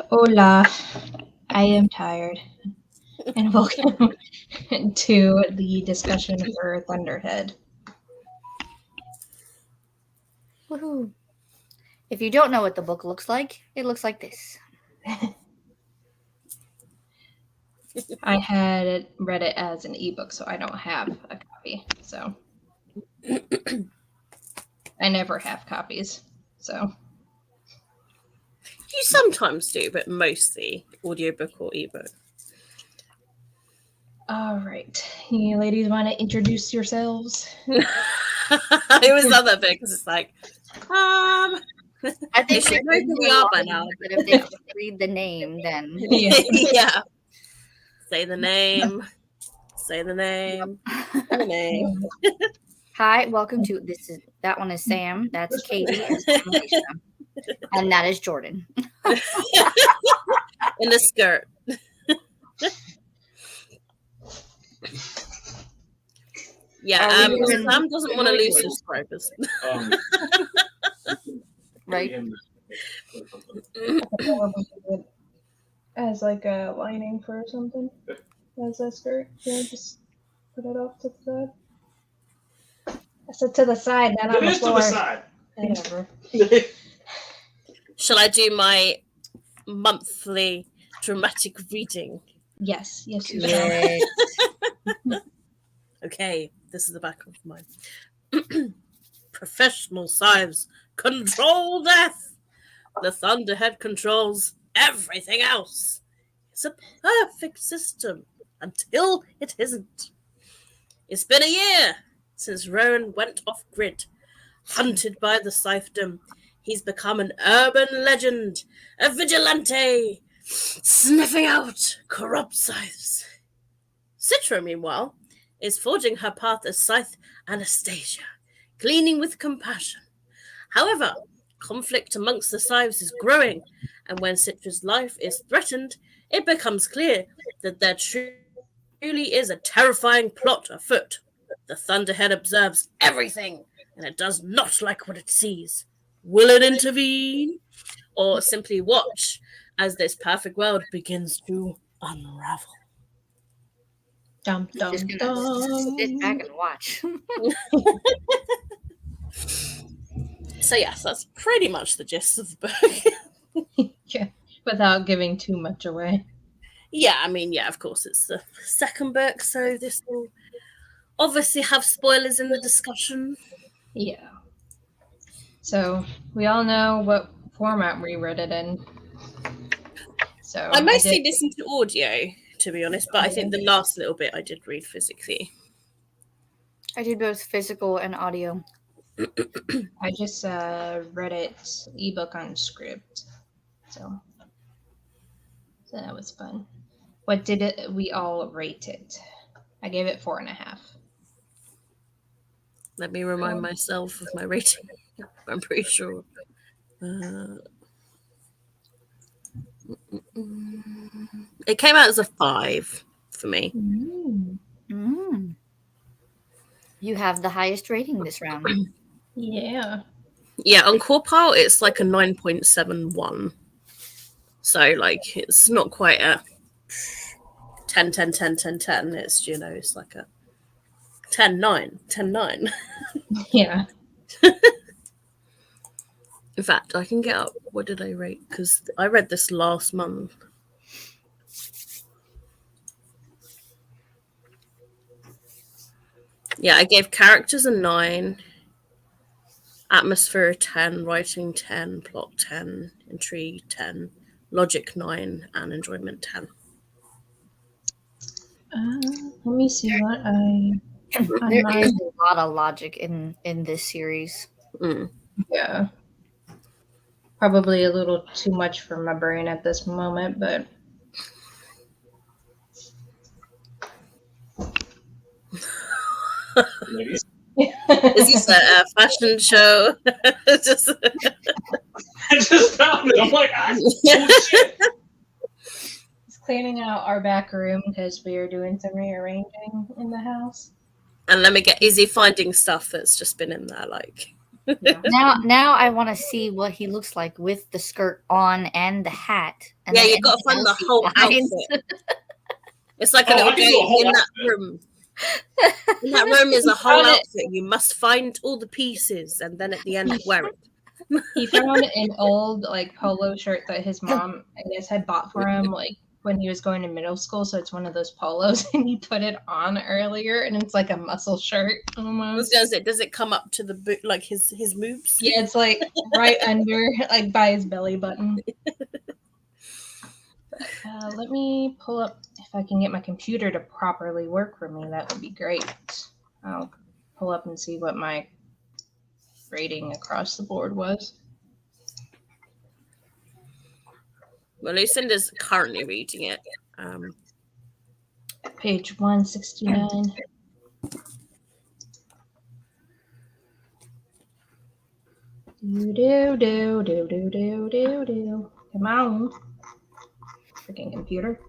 Hola, I am tired. And welcome to the discussion for Thunderhead. Woohoo! If you don't know what the book looks like, it looks like this. I had read it as an ebook, so I don't have a copy. So I never have copies. So You sometimes do, but mostly audiobook or ebook. all right, you ladies want to introduce yourselves? I always love that bit because it's like, I think should know who we are by now. But if they could read the name, then yeah. Say the name. Say the name. Say the name. Hi, welcome to that one is Sam, that's Katie, and that is Jordan. In the skirt. Yeah, Sam doesn't want to lose subscribers. Right? As like a lining for something. As a skirt. Yeah, just put it off to the side. I said to the side, not on the floor. It is to the side. Whatever. Shall I do my monthly dramatic reading? Yes, you can. Okay, this is the back of mine. Professional scythes control death. The Thunderhead controls everything else. It's a perfect system until it isn't. It's been a year since Rowan went off grid. Hunted by the scythedom, he's become an urban legend, a vigilante, sniffing out corrupt scythes. Citra, meanwhile, is forging her path as Scythe Anastasia, gleaning with compassion. However, conflict amongst the scythes is growing, and when Citra's life is threatened, it becomes clear that there truly is a terrifying plot afoot. The Thunderhead observes everything, and it does not like what it sees. Will it intervene, or simply watch as this perfect world begins to unravel? Dum, dum, Just gonna sit back and watch. So yes, that's pretty much the gist of the book. Yeah, without giving too much away. Yeah, I mean, yeah, of course, it's the second book, so this will obviously have spoilers in the discussion. Yeah. So we all know what format we read it in. So I mostly listened to audio, to be honest, but I think the last little bit I did read physically. I did both physical and audio. I just read it ebook on script. So that was fun. What did we all rate it? I gave it 4.5. Let me remind myself of my rating. I'm pretty sure. It came out as a 5 for me. You have the highest rating this round. Yeah. Yeah, on Corpile, it's like a 9.71. So, like, it's not quite a 10, 10, 10, 10, 10. It's, you know, it's like a 10, 9, 10, 9. Yeah. In fact, I can get up. What did I rate? Because I read this last month. Yeah, I gave characters a 9, atmosphere 10, writing 10, plot 10, intrigue 10, logic 9, and enjoyment 10. Let me see what I. There is a lot of logic in this series. Yeah. Probably a little too much for my brain at this moment, but. Is this a fashion show? I just found it. I'm like, oh shit. Just cleaning out our back room because we are doing some rearranging in the house. And let me get, is he finding stuff that's just been in there, like? Yeah. Now I want to see what he looks like with the skirt on and the hat. And Yeah, then you got to anything find the else he whole finds. outfit. It's like a Oh, little I can do a game whole in that outfit. room. In that room is a whole found it. outfit. You must find all the pieces and then at the end wear it. He found an old like polo shirt that his mom, I guess, had bought for him like when he was going to middle school. So it's one of those polos, and he put it on earlier, and it's like a muscle shirt almost. Does it come up to the boot like his moves? Yeah, it's like right under, like by his belly button. But, let me pull up if I can get my computer to properly work for me. That would be great. I'll pull up and see what my rating across the board was. Well, Lucinda's currently reading it. Page 169. Do. Come on. Freaking computer.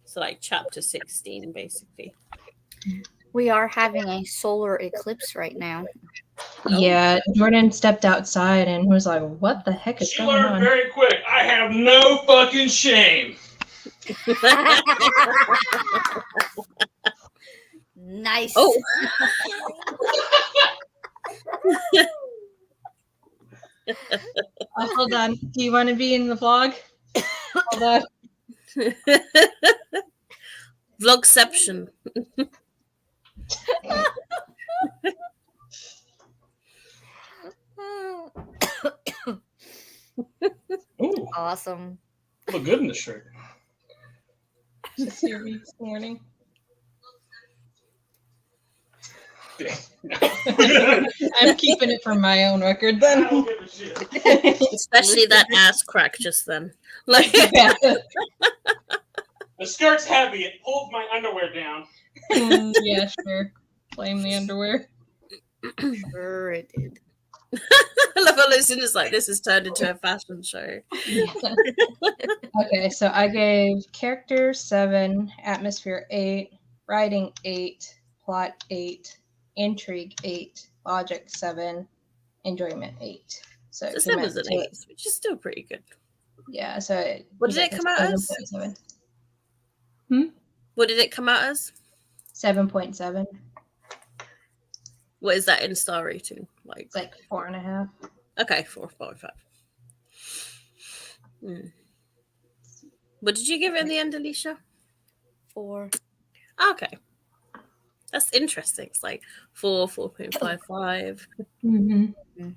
So like chapter 16, basically. We are having a solar eclipse right now. Yeah, Jordan stepped outside and was like, what the heck is She going learned on? very quick. I have no fucking shame. Nice. Oh, Oh, hold on. Do you want to be in the vlog? Hold on. Vlogception. Ooh, Awesome. look good in this shirt. Just hear me this morning. I'm keeping it for my own record I then. don't give a shit. Especially that ass crack just then. Like Yeah. The skirt's heavy. It pulled my underwear down. Yeah, sure. Blame the underwear. Sure it did. I love how Lucinda's like, this has turned into a fashion show. Yeah. Okay, so I gave character 7, atmosphere 8, writing 8, plot 8, intrigue 8, logic 7, enjoyment 8. So it So came 7's out an to, 8, which is still pretty good. yeah, so What did it come out as? 7.7. What did it come out as? 7.7. What is that in star rating? Like, It's like 4.5. okay, 4.5. What did you give it in the end, Alicia? 4. Okay. That's interesting. It's like 4.55. Mm-hmm.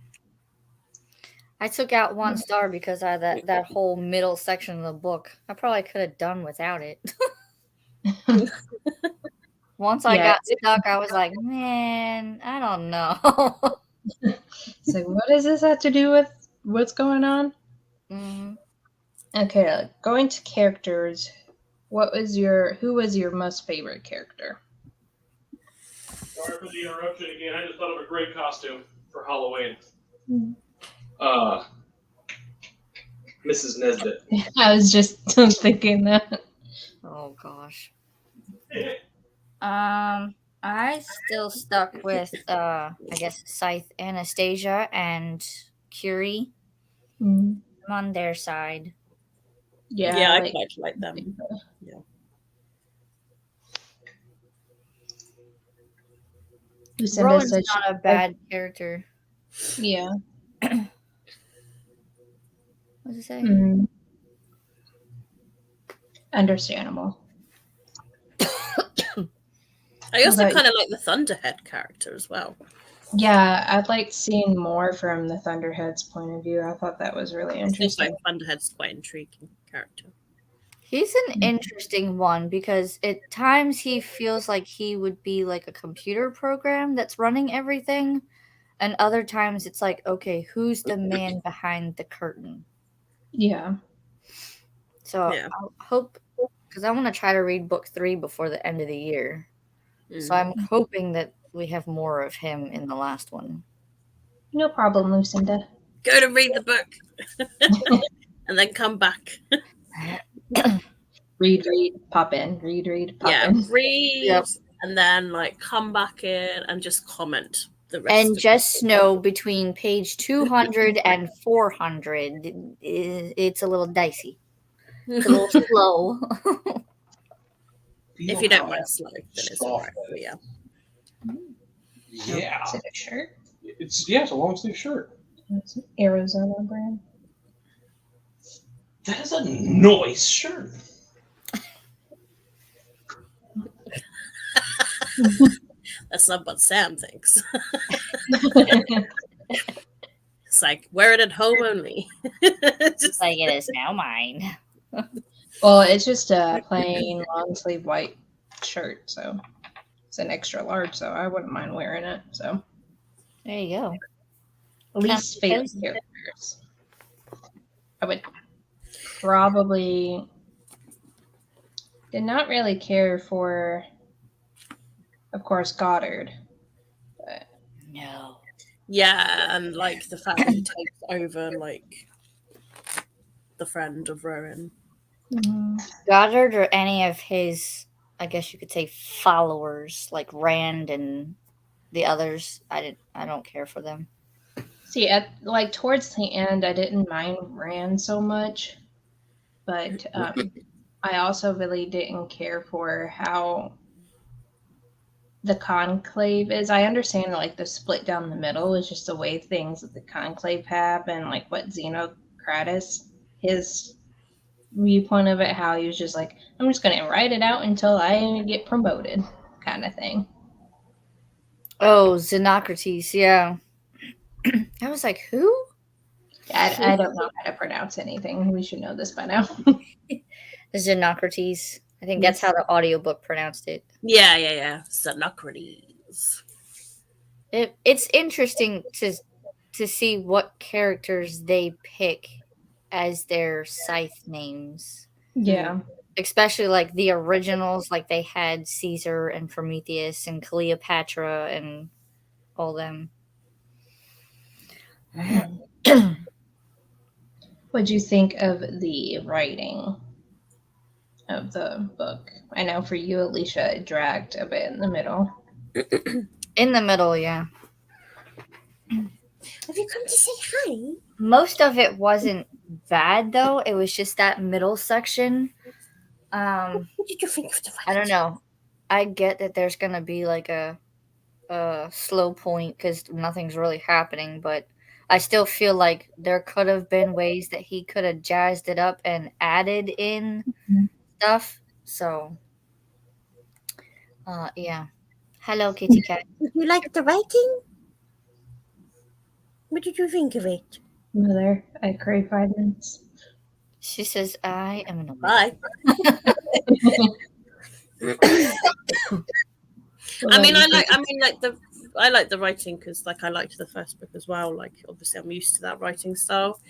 I took out 1 star because I that whole middle section of the book. I probably could have done without it. Once I got stuck, I was like, man, I don't know. It's like, what does this have to do with what's going on? Mhm. Okay, going to characters. Who was your most favorite character? Sorry for the interruption again. I just thought of a great costume for Halloween. Hmm. Mrs. Nesbit. I was just thinking that. Oh gosh. I still stuck with I guess Scythe Anastasia and Curie. Mm. I'm on their side. Yeah, I quite like them. Yeah. Lucinda Rowan's said not a bad character. yeah. What does it say? Mm. Understandable. I also Right. kind of like the Thunderhead character as well. Yeah, I'd like seeing more from the Thunderhead's point of view. I thought that was really I think like interesting. Thunderhead's quite intriguing character. He's an interesting one because at times he feels like he would be like a computer program that's running everything. And other times it's like, okay, who's the man behind the curtain? Yeah. So Yeah. I hope, because I want to try to read book 3 before the end of the year. So Mm. I'm hoping that we have more of him in the last one. No problem, Lucinda. Go to read the book and then come back. Read, pop in. Read, pop Yeah, in. read Yep. and then like come back in and just comment the rest And of just know between page 200 and 400, it's a little dicey. It's a little slow. If you don't mind slow, then it's alright. But yeah. Yeah. Is it a shirt? It's a long sleeve shirt. It's an Arizona brand. That is a nice shirt. That's not what Sam thinks. It's like, wear it at home only. Just like it is now mine. Well, it's just a plain long sleeve white shirt, so it's an extra large, so I wouldn't mind wearing it. So There you go. least favorite cozy. characters. I would probably did not really care for, of course, Goddard. But No. Yeah, and like the fact that he takes over like the friend of Rowan. Goddard or any of his, I guess you could say, followers like Rand and the others. I don't care for them. See, at like towards the end, I didn't mind Rand so much, but I also really didn't care for how the conclave is. I understand like the split down the middle is just the way things that the conclave have, and like what Xenocratus, his viewpoint of it, how he was just like, I'm just gonna write it out until I get promoted, kind of thing. Oh, Xenocrates, yeah. I was like, who? I don't know how to pronounce anything. We should know this by now. Xenocrates. I think that's how the audiobook pronounced it. Yeah. Xenocrates. It's interesting to see what characters they pick as their scythe names. Yeah. Especially like the originals, like they had Caesar and Prometheus and Cleopatra and all them. What'd you think of the writing of the book? I know for you, Alicia, it dragged a bit in the middle. In the middle, yeah. Have you come to say hi? Most of it wasn't bad though. It was just that middle section. What did you think of the I don't know. I get that there's gonna be like a slow point because nothing's really happening, but I still feel like there could have been ways that he could have jazzed it up and added in stuff. So, yeah. Hello, kitty cat. You like the writing? What did you think of it? Mother, I crave 5 minutes. She says, "I am an Bye. I like the writing because like I liked the first book as well. Like obviously I'm used to that writing style,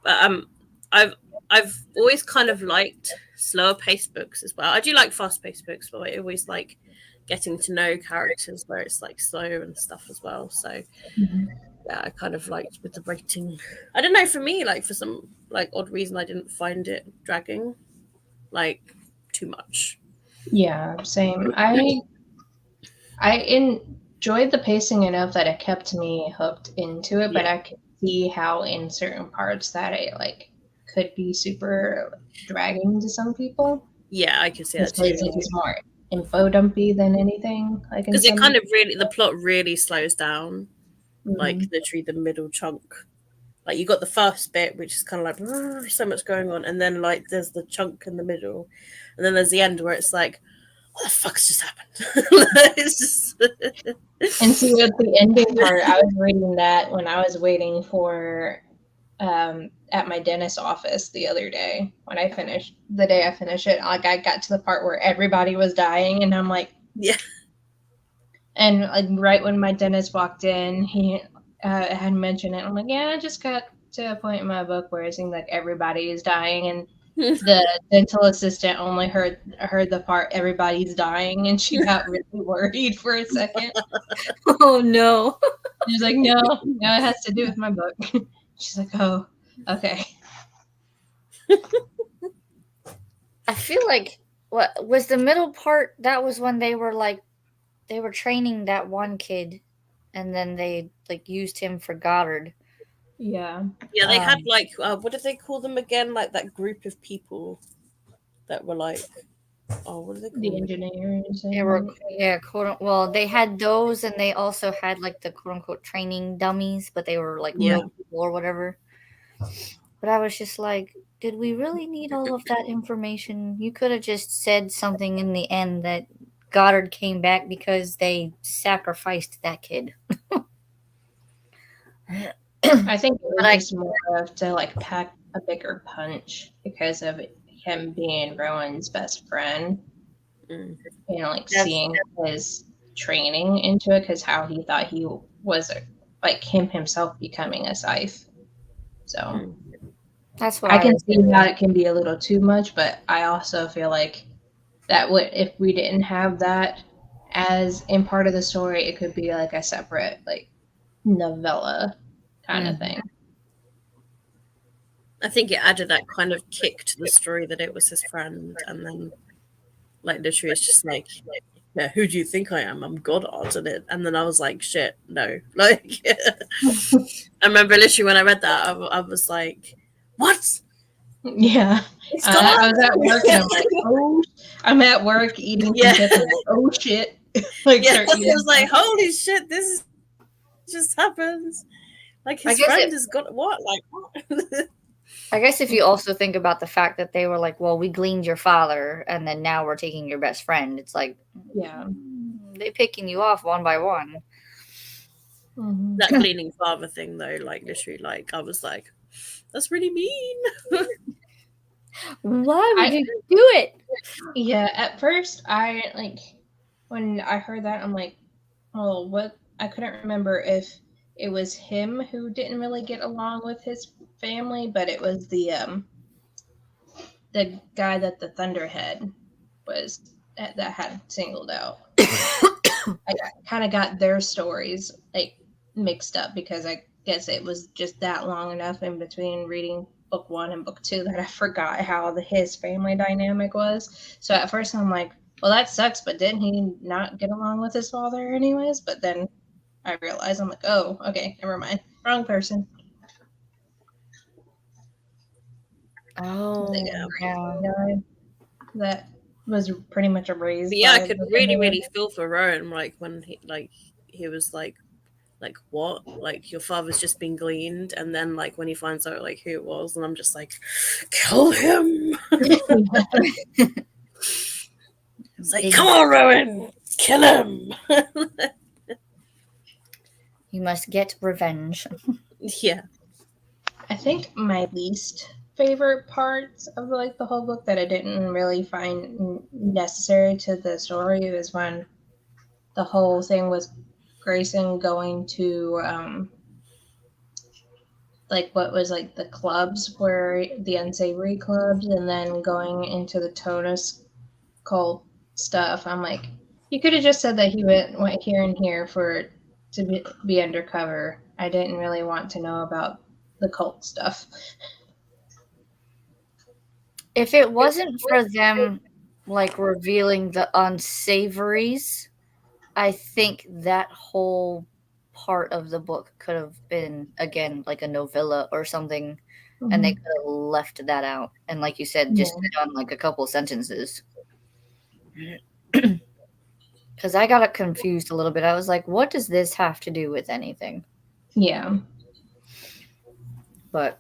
but I've always kind of liked slower paced books as well. I do like fast paced books, but I always like getting to know characters where it's like slow and stuff as well. So yeah, I kind of liked with the writing. I don't know, for me, like for some like odd reason, I didn't find it dragging like too much. Yeah, same. I enjoyed the pacing enough that it kept me hooked into it, but I could see how in certain parts that it like could be super dragging to some people. Yeah, I could see that too. It's just more info dumpy than anything. Like Because it kind of really, the plot really slows down, like literally the middle chunk. Like you got the first bit, which is kind of like so much going on, and then like there's the chunk in the middle, and then there's the end where it's like, what the fuck's just happened? It's just... And see, with the ending part, I was reading that when I was waiting for at my dentist office the other day when I finished it. Like I got to the part where everybody was dying, and I'm like, yeah. And like right when my dentist walked in, he had mentioned it. I'm like, yeah, I just got to a point in my book where it seemed like everybody is dying, and the dental assistant only heard the part everybody's dying, and she got really worried for a second. Oh no! She's like, no, it has to do with my book. She's like, oh, okay. I feel like what was the middle part? That was when they were training that one kid. and then they like used him for Goddard. Yeah. Yeah, they had Um, like what did they call them again? Like that group of people that were like, oh, what do they The call them? engineers They were, and yeah, well, they had those, and they also had like the quote unquote training dummies, but they were like Yeah. real people or whatever. But I was just like, did we really need all of that information? You could have just said something in the end that Goddard came back because they sacrificed that kid. I think it But was just more of to like pack a bigger punch because of him being Rowan's best friend Mm. and like That's seeing his training into it because how he thought he was like him himself becoming a scythe. So Mm. that's what I I can was see thinking. how it can be a little too much, but I also feel like that would if we didn't have that as in part of the story, it could be like a separate like novella kind of thing. I think it added that kind of kick to the story that it was his friend, and then like literally it's just like, yeah, who do you think I am? I'm Goddard, and then I was like, shit, no, like I remember literally when I read that, I was like, what? Yeah, It's I was at work and Goddard? I'm like, oh, I'm at work eating some Yeah, chips. I'm like, oh shit, like yeah. start I eating was like, stuff. holy shit, this just happens. Like I his guess friend it. has got what? Like what? I guess if you also think about the fact that they were like, well, we gleaned your father, and then now we're taking your best friend. It's like, Yeah. they picking you off one by one. Mm-hmm. That gleaning father thing though, like literally, like I was like, that's really mean. Why would I you do it? yeah. At first, I like when I heard that, I'm like, well, what? I couldn't remember if it was him who didn't really get along with his family, but it was the guy that the Thunderhead was that had singled out. I kind of got their stories like mixed up because I guess it was just that long enough in between reading book 1 and book 2 that I forgot how his family dynamic was. So at first I'm like, well, that sucks, but didn't he not get along with his father anyways? But then I realized I'm like, oh, okay, never mind, wrong person. Oh, Yeah. yeah. Guy that was pretty much But raised yeah, I by could the really, Thunderhead. really feel for Rowan, like when he was like what? Like your father's just been gleaned, and then like when he finds out like who it was, and I'm just like, kill him. It's like, Big, come on, Rowan, kill him. you must get revenge. Yeah. I think my least favorite parts of like the whole book that I didn't really find necessary to the story was when the whole thing was Grayson going to like what was like the clubs where the unsavory clubs and then going into the Tonus cult stuff. I'm like, you could have just said that he went here and here for to be undercover. I didn't really want to know about the cult stuff. If it wasn't for them like revealing the unsavories, I think that whole part of the book could have been again like a novella or something, and they Mhm. could have left that out. And like you said, just Yeah. put on like a couple sentences. Because I got confused a little bit. I was like, what does this have to do with anything? Yeah. But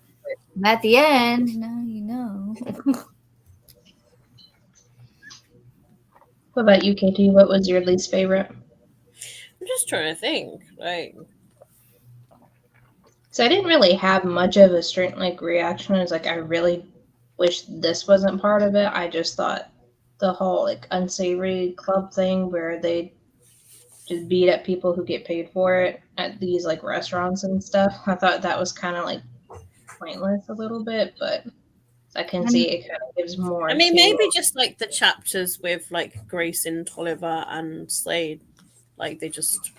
at the end, now you know. What about you, Katie? What was your least favorite? I'm just trying to think. Like, So I didn't really have much of a straight like reaction. It's like I really wish this wasn't part of it. I just thought the whole like unsavory club thing where they just beat up people who get paid for it at these like restaurants and stuff. I thought that was kind of like pointless a little bit, but I can see it kind of gives I more mean, to. maybe just like the chapters with like Grayson, Tolliver, and Slade, like they just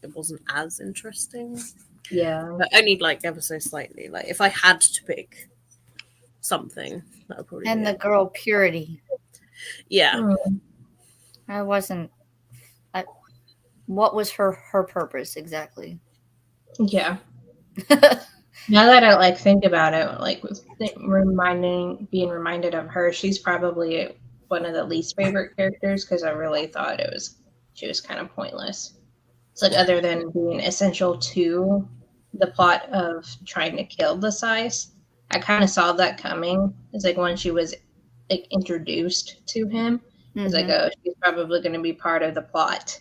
it wasn't as interesting. Yeah. But only like ever so slightly. Like if I had to pick something, that would probably And be the it. girl Purity. Yeah. Hmm. I wasn't. what was her purpose exactly? Yeah. Now that I like think about it, like being reminded of her, she's probably one of the least favorite characters because I really thought she was kind of pointless. It's like other than being essential to the plot of trying to kill the Size, I kind of saw that coming. It's like when she was like introduced to him, it's like, oh, she's probably going to be part of the plot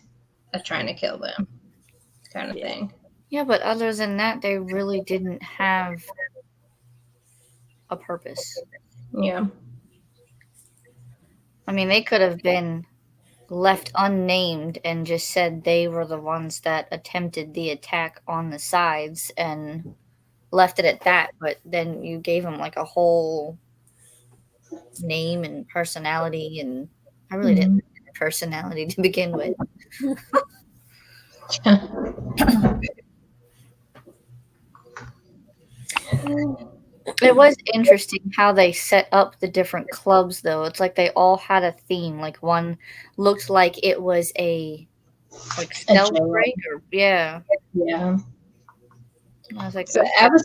of trying to kill them, kind of thing. Yeah, but other than that, they really didn't have a purpose. Yeah. I mean, they could have been left unnamed and just said they were the ones that attempted the attack on the Sides and left it at that, but then you gave them like a whole name and personality, and I really didn't like their personality to begin with. It was interesting how they set up the different clubs, though. It's like they all had a theme. Like one looked like it was a stealth jail. break, or yeah. Yeah. I was like, So okay. I was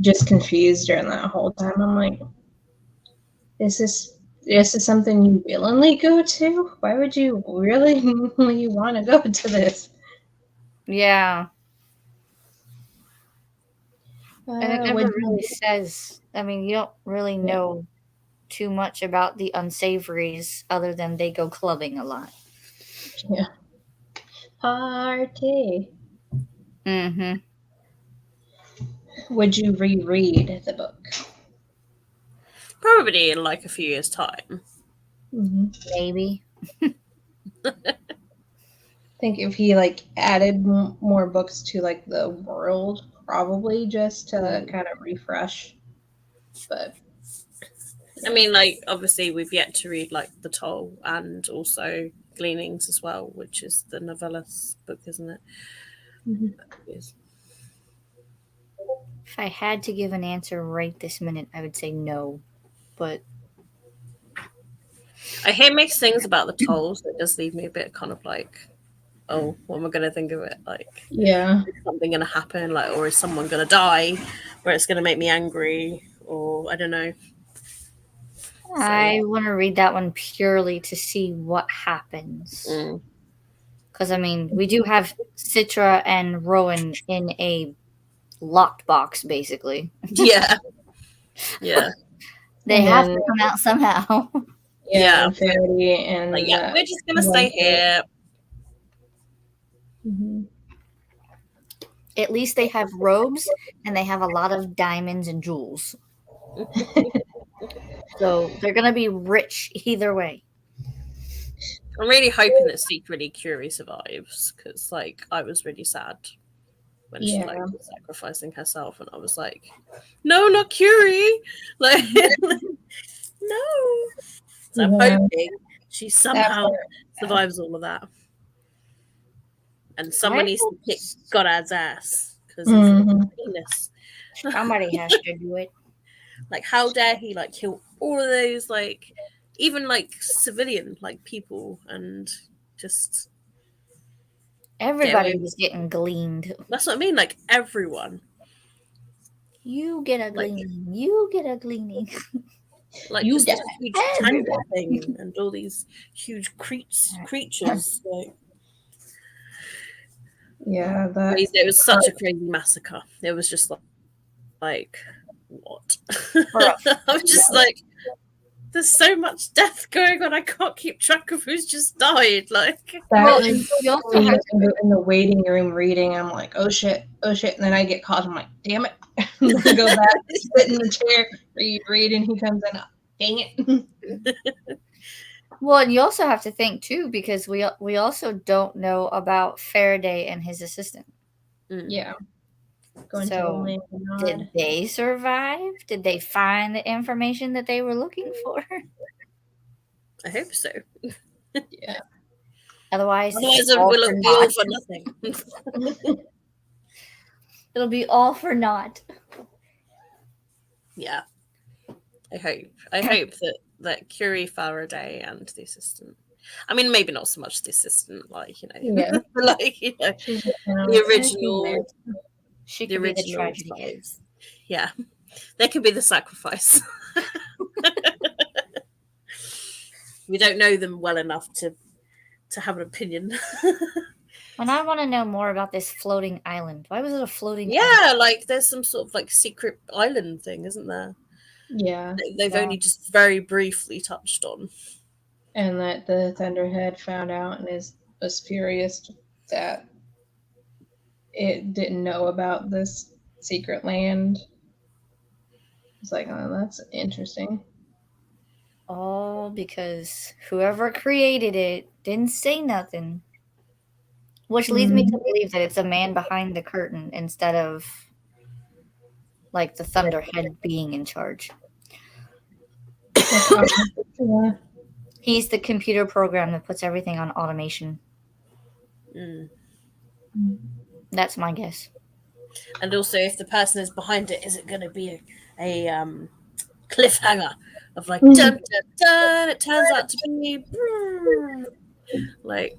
just confused during that whole time. I'm like, is this something you willingly go to? Why would you really want to go to this? Yeah. And it never Would really says. I mean, you don't really know too much about the unsavories other than they go clubbing a lot. Yeah. Party. Mm-hmm. Would you reread the book? Probably in like a few years' time. Maybe. I think if he like added more books to like the world, probably just to kind of refresh. But I mean, like, obviously we've yet to read like The Toll and also Gleanings as well, which is the novellas book, isn't it? Yes. If I had to give an answer right this minute, I would say no. But I hear mixed things about The Toll, so it does leave me a bit kind of like, oh, what am I going to think of it? Like, yeah, is something going to happen? Like, or is someone going to die where it's going to make me angry? Or I don't know. I want to read that one purely to see what happens. Because, I mean, we do have Citra and Rowan in a locked box, basically. Yeah. Yeah. They have to come out somehow. Yeah. And Faraday and like, yeah, we're just going to stay here. At least they have robes and they have a lot of diamonds and jewels. So they're going to be rich either way. I'm really hoping that secretly Curie survives because, like, I was really sad when she like was sacrificing herself, and I was like, "No, not Curie!" Like, no. So I'm hoping she somehow survives all of that, and someone needs to kick Godad's ass because he's a penis. Somebody has to do it. Like, how dare he like kill all of those like. Even like civilian like people and just everybody was getting gleaned. That's what I mean, like everyone. You get a gleaning. Like, you get a gleaning. Like you just a huge tangle thing and all these huge creatures. Like, yeah, it was such a crazy massacre. It was just like what? I was just like, there's so much death going on. I can't keep track of who's just died. Like, well, you also have to in the waiting room reading. I'm like, oh shit, and then I get caught. I'm like, damn it, go back, sit in the chair, read, and he comes in. Dang it. Well, and you also have to think too, because we also don't know about Faraday and his assistant. Yeah. So, did they survive? Did they find the information that they were looking for? I hope so. Yeah. Otherwise it will be all for nothing. It'll be all for naught. Yeah. I hope that Curie, Faraday, and the assistant I mean, maybe not so much the assistant, like, Yeah. like, She's just kind of the like, original, She the could be the original, tragedy like, case. yeah, they could be the sacrifice. We don't know them well enough to have an opinion. And I want to know more about this floating island. Why was it a floating island? Yeah, like there's some sort of like secret island thing, isn't there? yeah. They've Yeah. only just very briefly touched on. And that the Thunderhead found out and was furious that it didn't know about this secret land. It's like, oh, that's interesting. All because whoever created it didn't say nothing. Which leads me to believe that it's a man behind the curtain instead of like the Thunderhead being in charge. Yeah. He's the computer program that puts everything on automation. Mm. That's my guess. And also, if the person is behind it, is it going to be a cliffhanger of like dun dun dun? It turns out to be like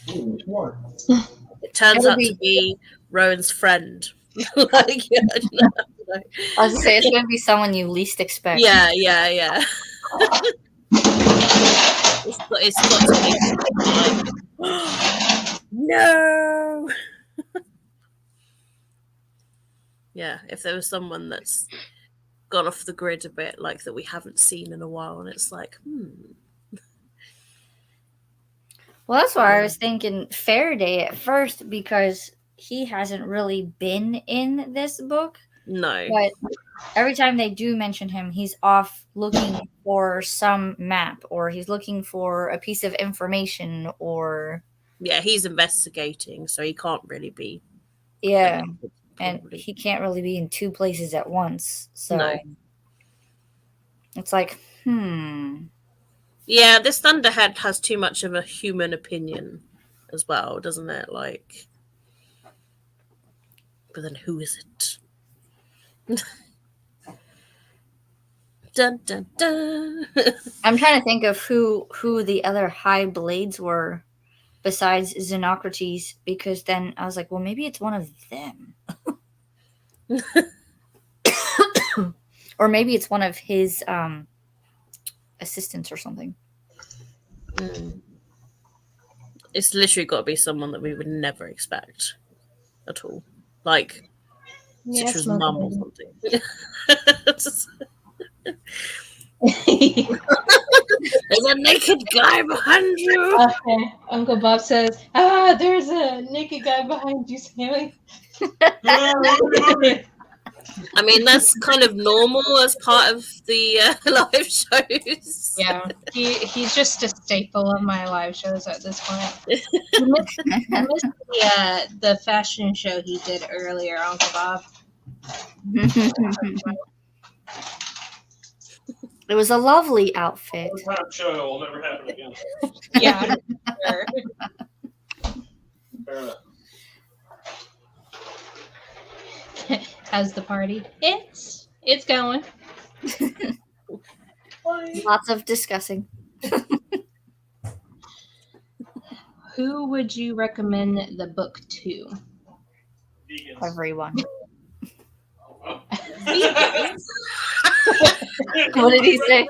it turns It'll out to be Rowan's friend. Like, yeah, I don't know. I was gonna say it's gonna be someone you least expect. Yeah. It's got to be like no. Yeah, if there was someone that's gone off the grid a bit, like that we haven't seen in a while, and it's like, Well, that's why I was thinking Faraday at first because he hasn't really been in this book. no. But every time they do mention him, he's off looking for some map or he's looking for a piece of information or Yeah, he's investigating, so he can't really be. yeah, connected, and probably. he can't really be in two places at once. So No. it's like, Yeah, this Thunderhead has too much of a human opinion as well, doesn't it? Like, but then who is it? Dun dun dun. I'm trying to think of who the other high blades were besides Xenocrates, because then I was like, well, maybe it's one of them. Or maybe it's one of his assistants or something. It's literally got to be someone that we would never expect at all. Like, Citra's mum or something. There's a naked guy behind you. Okay. Uncle Bob says, there's a naked guy behind you, Sammy. I mean, that's kind of normal as part of the live shows. Yeah, he's just a staple of my live shows at this point. You missed the fashion show he did earlier, Uncle Bob. It was a lovely outfit. One time show will never happen again. Yeah, sure. Fair enough. How's the party? It's going. Lots of discussing. Who would you recommend the book to? Vegans. Everyone. Oh. What did he say?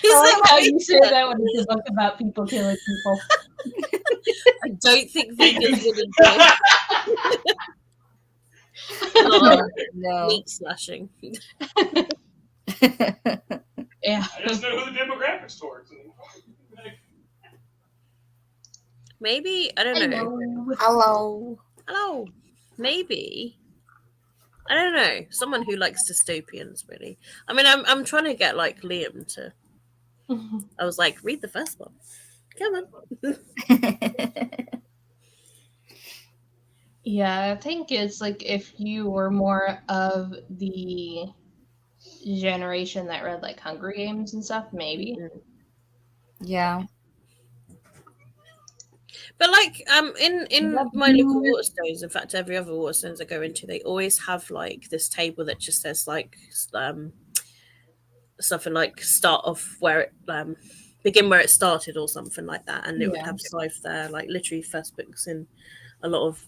He's I like, like how you said that when it's a book about people killing people. I don't think vegans would enjoy No. meat slashing. Yeah. I just know who the demographics towards. Maybe, I don't know. Hello. Maybe. I don't know. Someone who likes dystopians, really. I mean, I'm trying to get like Liam to. I was like, read the first one. Come on. Yeah, I think it's like if you were more of the generation that read like Hunger Games and stuff, maybe. Yeah. But like in my local Waterstones, in fact every other Waterstones I go into, they always have like this table that just says like something like start off where it begin where it started or something like that, and it would Yeah. have Scythe there, like literally first books in a lot of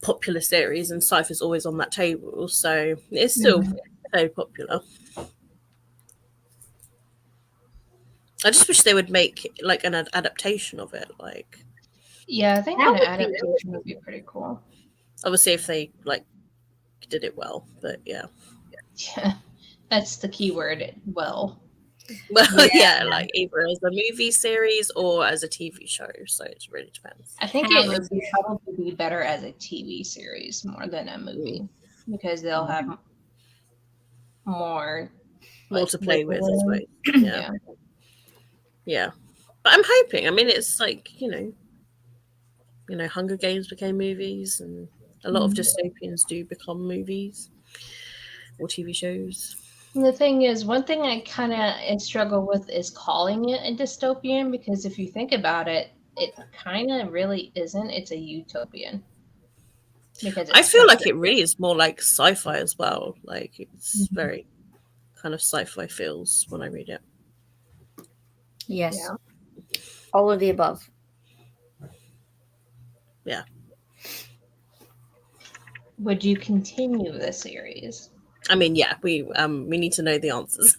popular series, and Scythe is always on that table, so it's still Mhm. very popular. I just wish they would make like an adaptation of it, like Yeah, I think That an would be adaptation would be pretty cool. obviously if they like did it well, but yeah. Yeah, that's the key word. Well, Well, yeah. yeah, like either as a movie series or as a TV show, so it really depends. I think Have it a would probably be better as a TV series more than a Mm. movie because they'll have more More like to play wiggle with, I room. suppose. Yeah, Yeah. yeah. But I'm hoping. I mean, it's like Hunger Games became movies, and a lot of Mhm. dystopians do become movies or TV shows. The thing is, one thing I kind of struggle with is calling it a dystopian because if you think about it, it kind of really isn't. It's a utopian because I it's feel so like it really is more like sci-fi as well. Like it's Mhm. very kind of sci-fi feels when I read it. Yes. Yeah. All of the above. Yeah. Would you continue the series? I mean, yeah, we need to know the answers.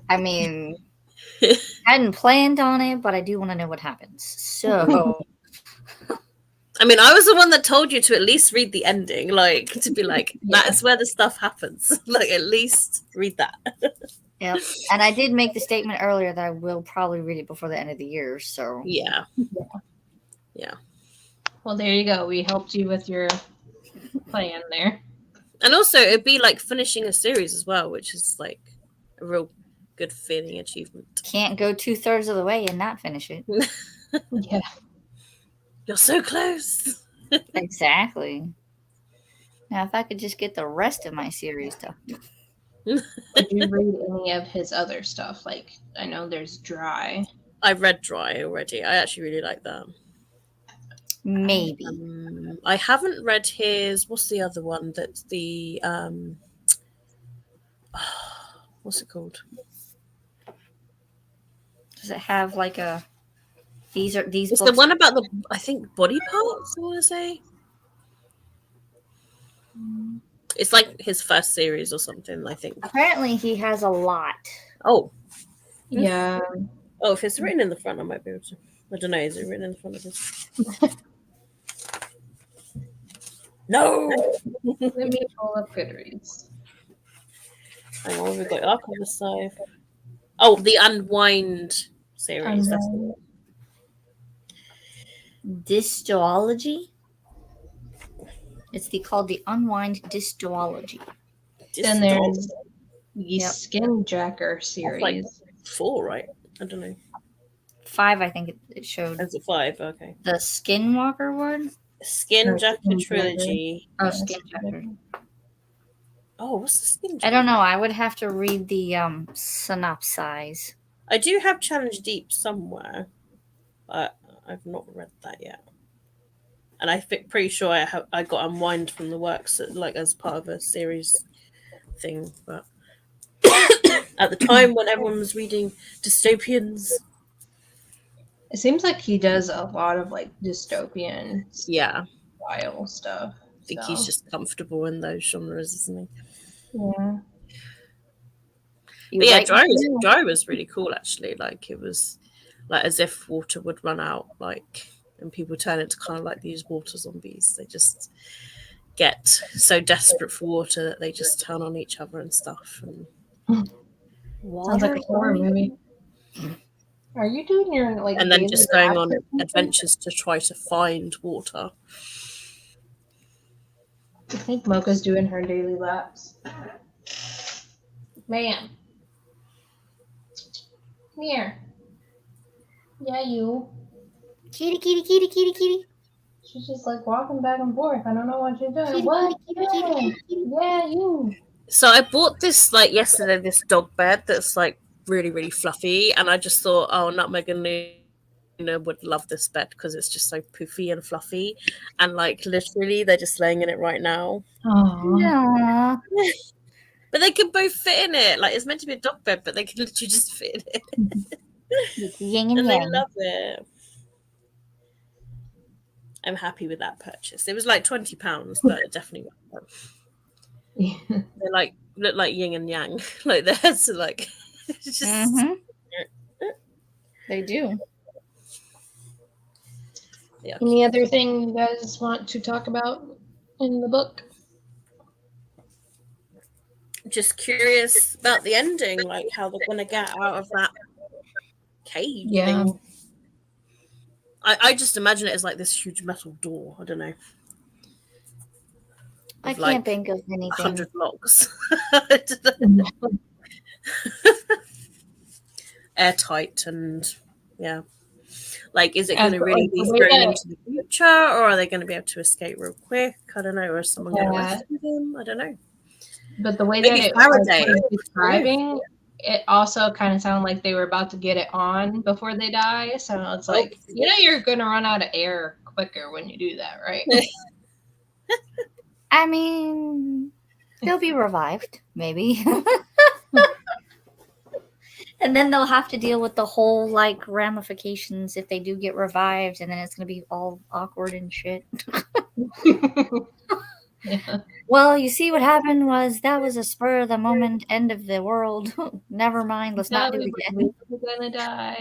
I mean, I hadn't planned on it, but I do want to know what happens. So, I mean, I was the one that told you to at least read the ending, like to be like, that Yeah. is where the stuff happens. Like, at least read that. yep. And I did make the statement earlier that I will probably read it before the end of the year. So, Yeah, yeah. Well, there you go. We helped you with your plan there. And also, it'd be like finishing a series as well, which is like a real good feeling achievement. can't go 2/3 of the way and not finish it. Yeah. You're so close. Exactly. Now, if I could just get the rest of my series done. Did you read any of his other stuff? Like, I know there's Dry. I read Dry already. I actually really like that. Maybe. I haven't read his. What's the other one? That's the what's it called? Does it have like a. These It's the books. one about the I think body parts. I want to say it's like his first series or something. I think. Apparently, he has a lot. Oh, Yeah. oh, if it's written in the front, I might be able to. I don't know. Is it written in the front of this? No. Let me pull up Goodreads. Hang on, we've got Archive Scythe. Oh, the Unwind series. That's the one. Dystology. It's called the Unwind Dystology. Then there's the Yep. Skinjacker That's series. like 4, right? I don't know. 5, I think it showed. Is it 5? Okay. The Skinwalker one? Skin Jacket Skinjacker. trilogy. Oh, Yeah, Skinjacker. Oh, what's the Skin I Jacket? don't know. I would have to read the synopsis. I do have Challenge Deep somewhere, but I've not read that yet. And I think pretty sure I got Unwind from the works like as part of a series thing, but at the time when everyone was reading dystopians, It seems like he does a lot of like dystopian yeah, style stuff. I think he's just comfortable in those genres, isn't he? Yeah. But yeah, Dry was really cool actually. Like it was like as if water would run out, like and people turn into kind of like these water zombies. They just get so desperate for water that they just turn on each other and stuff. And Sounds like a horror movie. Are you doing your like? and then daily just going on laps or something? adventures to try to find water. I think Mocha's doing her daily laps. Man. Come here. Yeah, you. Kitty, kitty, kitty, kitty, kitty. She's just like walking back and forth. I don't know what you're doing. Kitty, What? kitty, kitty, kitty, Yeah. kitty. Yeah, you. So I bought this like yesterday, this dog bed that's like really, really fluffy, and I just thought, oh, Nutmeg and Luna would love this bed because it's just so poofy and fluffy, and like literally they're just laying in it right now. Oh. Aw. But they can both fit in it. Like, it's meant to be a dog bed, but they can literally just fit in it. It's yin and And they yang. love it. I'm happy with that purchase. It was like £20, but it definitely worth it. They like look like yin and yang. Like their heads are like it's just Mm-hmm. They do. yeah. Any other thing you guys want to talk about in the book? Just curious about the ending, like how they're gonna get out of that cage thing. I just imagine it as like this huge metal door. I don't know. I With, can't think of anything. 100 locks. Airtight and yeah. Like, is it going to really be thrown into the future, or are they going to be able to escape real quick? I don't know. Or is someone going to rescue them? I don't know. But the way Maybe that Faraday. was describing, it also kind of sounded like they were about to get it on before they die. So it's like, you know, you're going to run out of air quicker when you do that, right? I mean, they'll be revived, maybe. And then they'll have to deal with the whole, like, ramifications if they do get revived, and then it's going to be all awkward and shit. Yeah. Well, you see, what happened was that was a spur of the moment end of the world. Never mind, let's not do it again. We're going to die.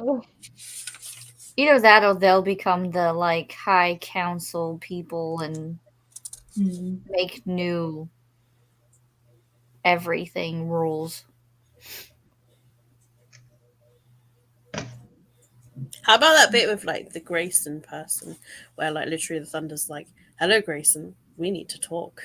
Either that or they'll become the, like, high council people and make new everything rules. How about that bit with like the Grayson person, where like literally the Thunder's like, "Hello, Grayson, we need to talk."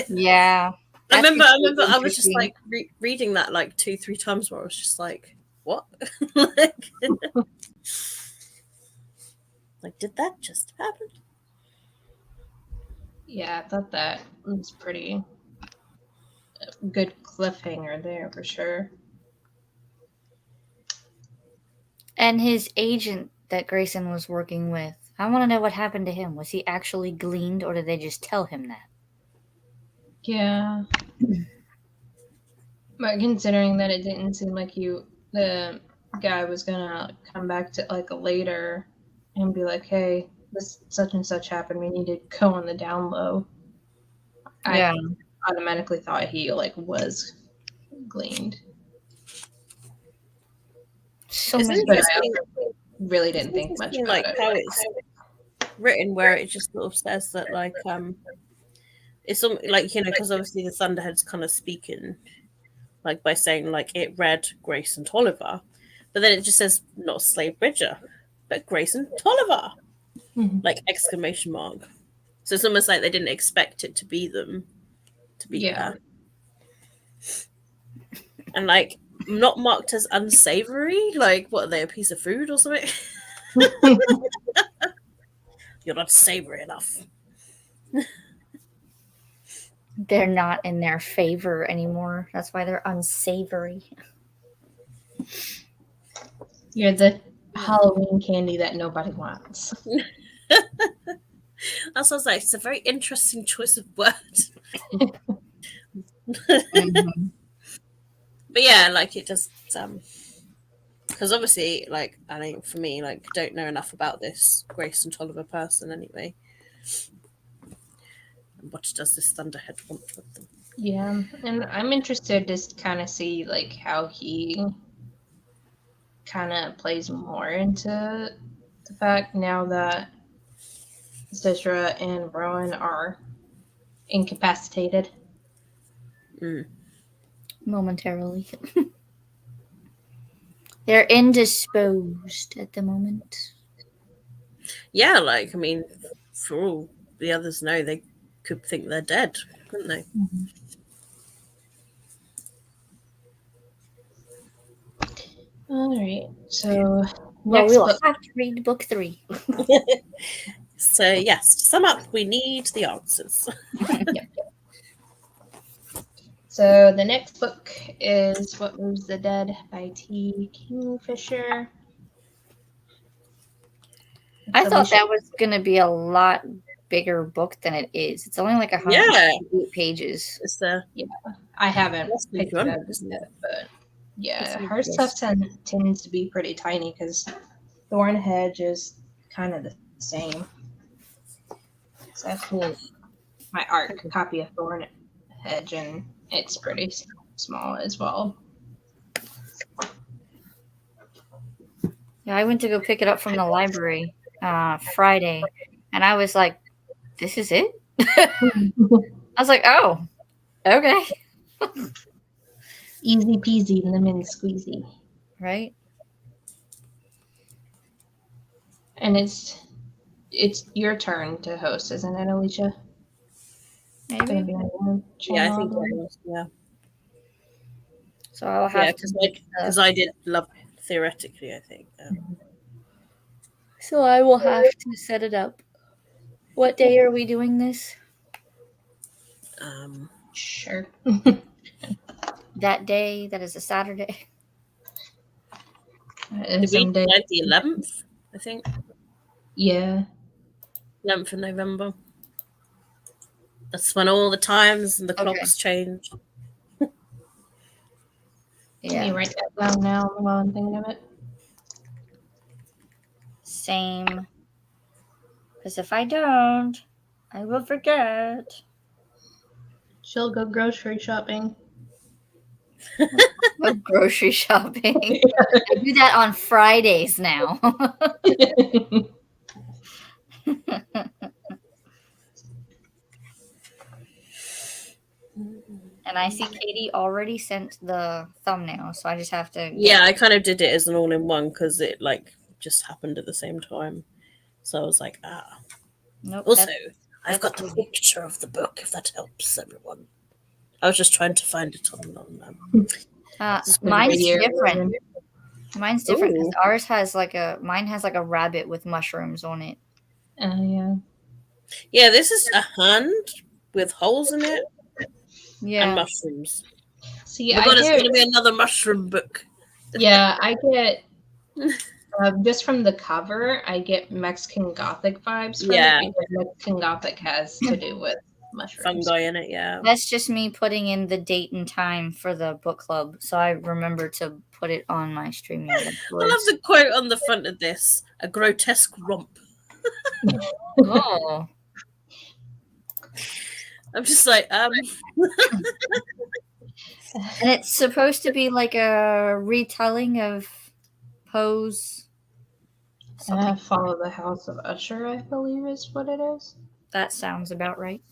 Yeah. I remember. I was just like reading that like 2-3 times more. I was just like, "What? like, did that just happen?" Yeah, I thought that was pretty good cliffhanger there for sure. And his agent that Grayson was working with, I want to know what happened to him. Was he actually gleaned, or did they just tell him that? Yeah. But considering that it didn't seem like the guy was gonna come back to like later and be like, hey, this such and such happened, we need to go on the down low. Yeah. I automatically thought he like was gleaned. So It's many interesting. Really didn't think much about like it. how it's written, where it just sort of says that like it's like, you know, because obviously the Thunderhead's kind of speaking like by saying like it read Grace and Tolliver, but then it just says not Slave Bridger, but Grace and Tolliver, like exclamation mark. So it's almost like they didn't expect it to be them, to be there, and like not marked as unsavory. Like, what are they, a piece of food or something? You're not savory enough. They're not in their favor anymore. That's why they're unsavory. You're the Halloween candy that nobody wants. That sounds like it's a very interesting choice of words. But yeah, like it just because obviously, like, I think for me, like, don't know enough about this Grace and Tolliver person anyway. And what does this Thunderhead want with them? Yeah, and I'm interested to kind of see like how he kind of plays more into the fact now that Citra and Rowan are incapacitated. Momentarily. They're indisposed at the moment. Yeah, like, I mean, for all the others know, they could think they're dead, couldn't they? All right, so Well, we'll have to read book 3. So, yes, to sum up, we need the answers. So the next book is What Moves the Dead by T. Kingfisher. I thought that was going to be a lot bigger book than it is. It's only like Yeah. 108 pages. It's the I haven't That's picked good, it up isn't yet, but yeah, It's her stuff tends to be pretty tiny because Thornhedge is kind of the same. So I pulled my ARC copy of Thornhedge, and it's pretty small as well. Yeah, I went to go pick it up from the library Friday, and I was like, "This is it." I was like, "Oh, okay." Easy peasy, lemon squeezy. Right? And it's your turn to host, isn't it, Alicia? Maybe. Yeah, I think it was. Yeah, So I'll have because I did love it, theoretically. I think. So I will have to set it up. What day are we doing this? Sure. That day, that is a Saturday. Did we decide the 11th? I think. Yeah. 11th of November. That's when all the times and the clocks change. Can you write that down now while I'm thinking of it? Same. Because if I don't, I will forget. She'll go grocery shopping. Go grocery shopping. I do that on Fridays now. And I see Katie already sent the thumbnail, so I just have to. Yeah, I kind of did it as an all-in-one because it just happened at the same time. So I was like, Nope. Also, I've got the picture of the book, if that helps everyone. I was just trying to find it on. Mine's different. Mine's different because ours has mine has a rabbit with mushrooms on it. Yeah. Yeah, this is a hand with holes in it. Yeah. And mushrooms. See, it's going to be another mushroom book. Yeah, I get just from the cover, I get Mexican Gothic vibes from it because Mexican Gothic has to do with mushrooms. Fungi in it, yeah. That's just me putting in the date and time for the book club, so I remember to put it on my stream. I love the quote on the front of this: "A grotesque romp." Oh. I'm just like, And it's supposed to be like a retelling of Poe's Follow the House of Usher, I believe is what it is. That sounds about right.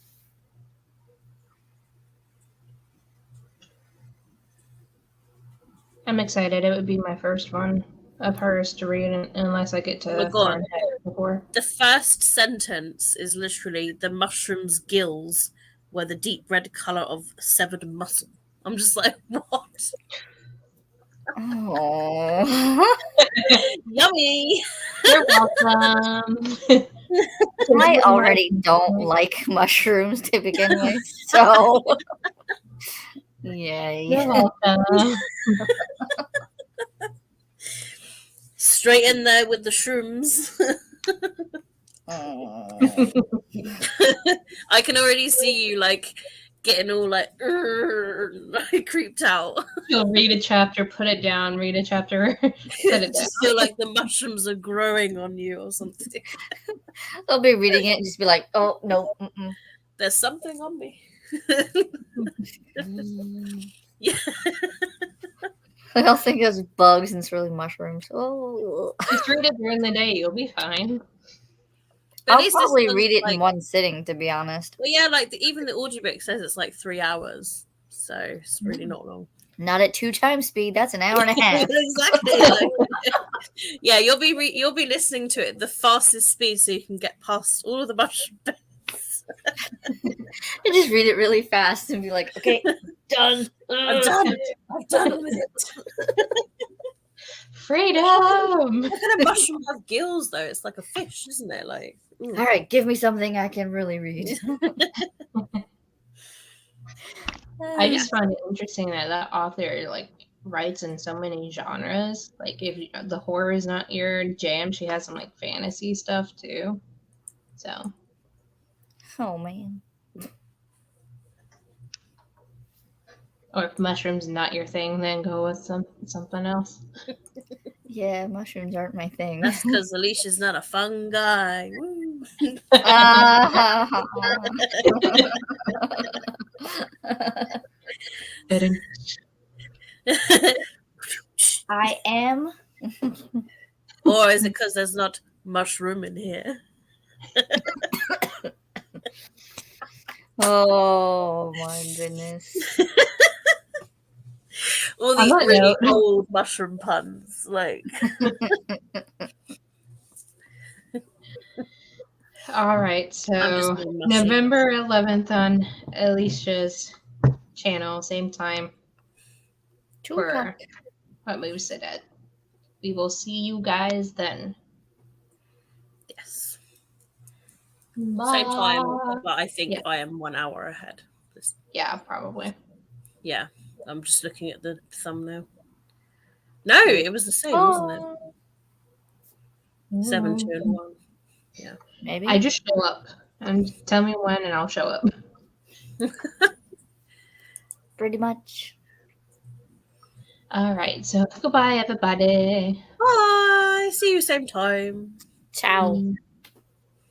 I'm excited. It would be my first one of hers to read unless I get to Thornhead before. The first sentence is literally the mushroom's gills were the deep red color of severed muscle. I'm just like, what? Oh, yummy! You're welcome. I already don't like mushrooms to begin with, so yay! You're welcome. Straight in there with the shrooms. I can already see you getting all creeped out. You'll read a chapter, put it down, read a chapter, put it down. Just feel like the mushrooms are growing on you or something. I'll be reading it and just be like, oh, no. There's something on me. Yeah. I don't think it's bugs and it's really mushrooms. Oh. Just read it during the day. You'll be fine. I'll probably read it in one sitting, to be honest. Well, yeah, even the audiobook says it's 3 hours. So it's really not long. Not at 2 times speed. That's an hour and a half. Exactly. Yeah, you'll be listening to it at the fastest speed so you can get past all of the mushroom bits. I just read it really fast and be like, okay, done. I'm done. I'm done with it. Freedom! What kind of mushroom have gills, though? It's like a fish, isn't it? All right, give me something I can really read. I just find it interesting that author writes in so many genres. If the horror is not your jam, she has some fantasy stuff too. So Oh man. Or if mushrooms not your thing, then go with something else. Yeah, mushrooms aren't my thing. That's because Alicia's not a fun guy. Woo. Ah. I am. Or is it because there's not mushroom in here? Oh my goodness. All On the that really note- old mushroom puns, like. All right, I'm just so being mushy. November 11th on Alicia's channel, same time 2 for o'clock. what moves it at. We will see you guys then. Yes. Bye. Same time, but I think Yeah. I am 1 hour ahead. Yeah, probably. Yeah, I'm just looking at the thumbnail. No, it was the same, wasn't it? 7, 2, and 1. Yeah. Maybe. I just show up and tell me when, and I'll show up. Pretty much. All right, so goodbye, everybody. Bye. See you same time. Ciao.